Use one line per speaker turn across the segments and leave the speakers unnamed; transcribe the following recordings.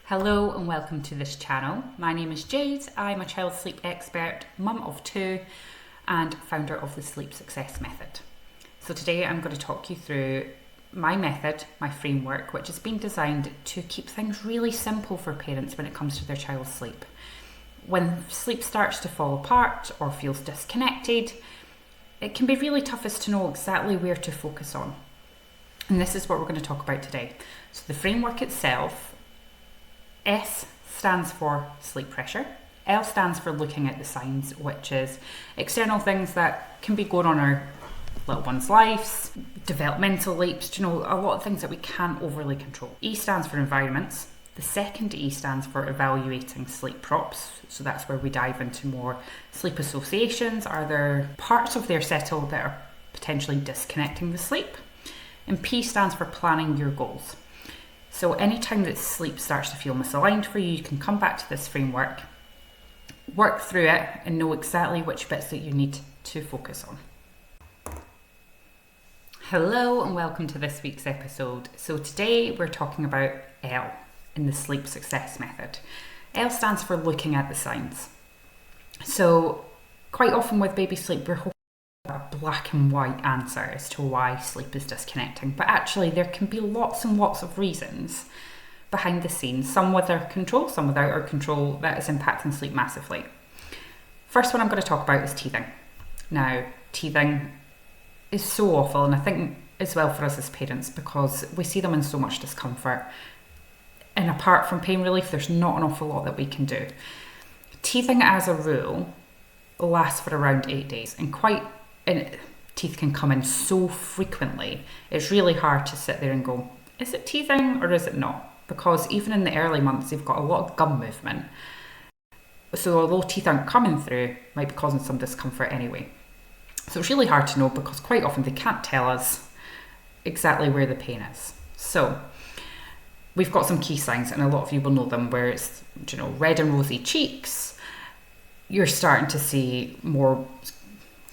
Hello and welcome to this channel. My name is Jade. I'm a child sleep expert, mum of two, and founder of the S.L.E.E.P Success Method. So today I'm going to talk you through my method, my framework, which has been designed to keep things really simple for parents when it comes to their child's sleep. When sleep starts to fall apart or feels disconnected, it can be really toughest to know exactly where to focus on. And this is what we're going to talk about today. So the framework itself, S stands for sleep pressure. L stands for looking at the signs, which is external things that can be going on in our little ones' lives, developmental leaps, a lot of things that we can't overly control. E stands for environments. The second E stands for evaluating sleep props. So that's where we dive into more sleep associations. Are there parts of their settle that are potentially disconnecting the sleep? And P stands for planning your goals. So anytime that sleep starts to feel misaligned for you, you can come back to this framework, work through it, and know exactly which bits that you need to focus on. Hello and welcome to this week's episode. So today we're talking about L in the Sleep Success Method. L stands for looking at the signs. So quite often with baby sleep, we're hoping a black and white answer as to why sleep is disconnecting, but actually there can be lots and lots of reasons behind the scenes, some with our control, some without our control, that is impacting sleep massively. First one I'm going to talk about is teething. Now, teething is so awful, and I think as well for us as parents, because we see them in so much discomfort, and apart from pain relief, there's not an awful lot that we can do. Teething as a rule lasts for around 8 days, and teeth can come in so frequently, it's really hard to sit there and go, is it teething or is it not? Because even in the early months, they've got a lot of gum movement. So although teeth aren't coming through, might be causing some discomfort anyway. So it's really hard to know because quite often they can't tell us exactly where the pain is. So we've got some key signs, and a lot of you will know them, where it's, red and rosy cheeks. You're starting to see more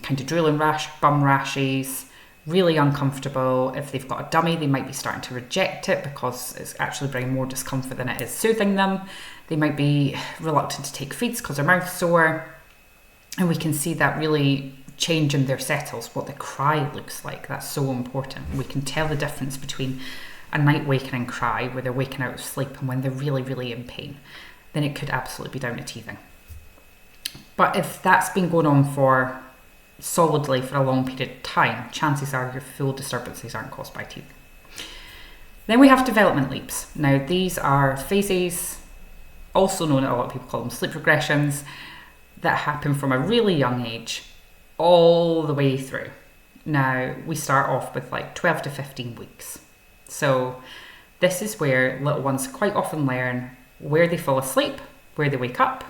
kind of drooling rash, bum rashes, really uncomfortable. If they've got a dummy, they might be starting to reject it because it's actually bringing more discomfort than it is soothing them. They might be reluctant to take feeds because their mouth's sore. And we can see that really change in their settles, what the cry looks like. That's so important. We can tell the difference between a night wakening cry, where they're waking out of sleep, and when they're really, really in pain. Then it could absolutely be down to teething. But if that's been going on for solidly for a long period of time, chances are your full disturbances aren't caused by teeth. Then we have development leaps. Now these are phases, also known, a lot of people call them sleep regressions, that happen from a really young age all the way through. Now we start off with like 12 to 15 weeks. So this is where little ones quite often learn where they fall asleep, where they wake up.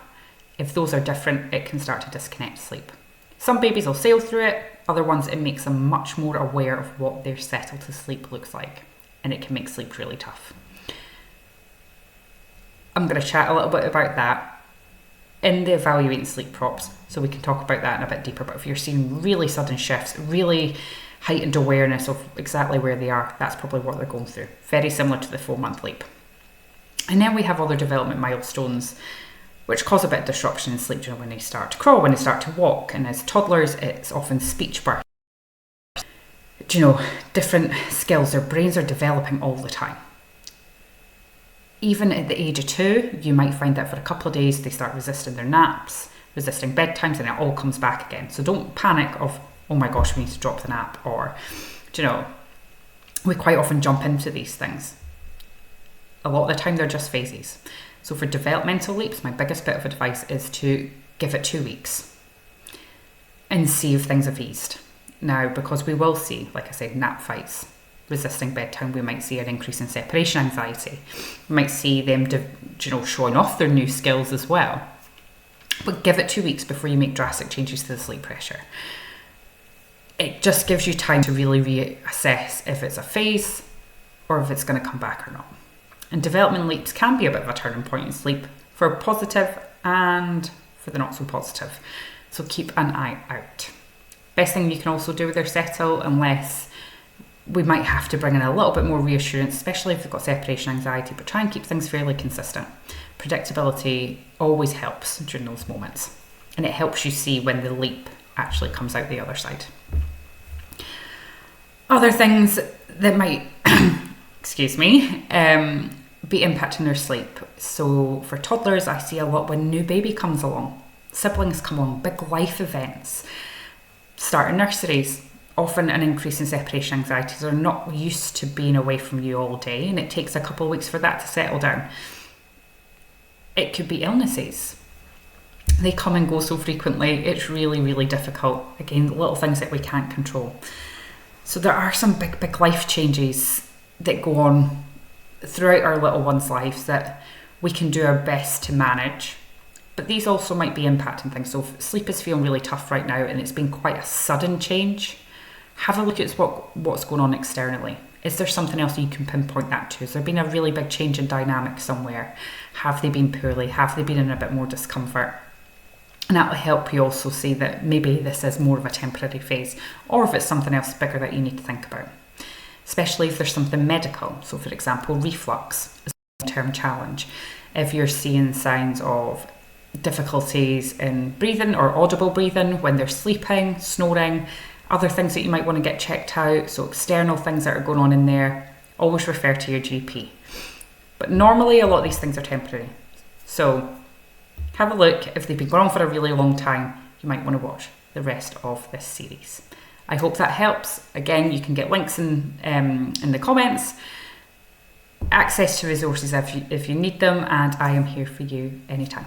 If those are different, it can start to disconnect sleep. Some babies will sail through it, other ones it makes them much more aware of what their settle to sleep looks like, and it can make sleep really tough. I'm going to chat a little bit about that in the evaluating sleep props, so we can talk about that in a bit deeper. But if you're seeing really sudden shifts, really heightened awareness of exactly where they are, that's probably what they're going through. Very similar to the 4-month leap. And then we have other development milestones which cause a bit of disruption in sleep, when they start to crawl, when they start to walk. And as toddlers, it's often speech bursts. Different skills, their brains are developing all the time. Even at the age of 2, you might find that for a couple of days, they start resisting their naps, resisting bedtimes, and it all comes back again. So don't panic of, oh my gosh, we need to drop the nap, or, we quite often jump into these things. A lot of the time, they're just phases. So for developmental leaps, my biggest bit of advice is to give it 2 weeks and see if things have eased. Now, because we will see, like I said, nap fights, resisting bedtime, we might see an increase in separation anxiety. We might see them, showing off their new skills as well. But give it 2 weeks before you make drastic changes to the sleep pressure. It just gives you time to really reassess if it's a phase or if it's going to come back or not. And development leaps can be a bit of a turning point in sleep, for positive and for the not so positive. So keep an eye out. Best thing you can also do with their settle, unless we might have to bring in a little bit more reassurance, especially if they've got separation anxiety, but try and keep things fairly consistent. Predictability always helps during those moments, and it helps you see when the leap actually comes out the other side. Other things that might, excuse me, be impacting their sleep. So for toddlers, I see a lot when new baby comes along, siblings come along, big life events, starting nurseries, often an increase in separation anxieties. They're not used to being away from you all day, and it takes a couple of weeks for that to settle down. It could be illnesses. They come and go so frequently, it's really, really difficult. Again, little things that we can't control. So there are some big life changes that go on throughout our little ones' lives that we can do our best to manage. But these also might be impacting things. So if sleep is feeling really tough right now and it's been quite a sudden change, have a look at what's going on externally. Is there something else you can pinpoint that to? Has there been a really big change in dynamic somewhere? Have they been poorly? Have they been in a bit more discomfort? And that will help you also see that maybe this is more of a temporary phase, or if it's something else bigger that you need to think about. Especially if there's something medical. So for example, reflux is a long-term challenge. If you're seeing signs of difficulties in breathing or audible breathing when they're sleeping, snoring, other things that you might want to get checked out, so external things that are going on in there, always refer to your GP. But normally a lot of these things are temporary. So have a look. If they've been going on for a really long time, you might want to watch the rest of this series. I hope that helps. Again, you can get links in the comments, access to resources if you need them, and I am here for you anytime.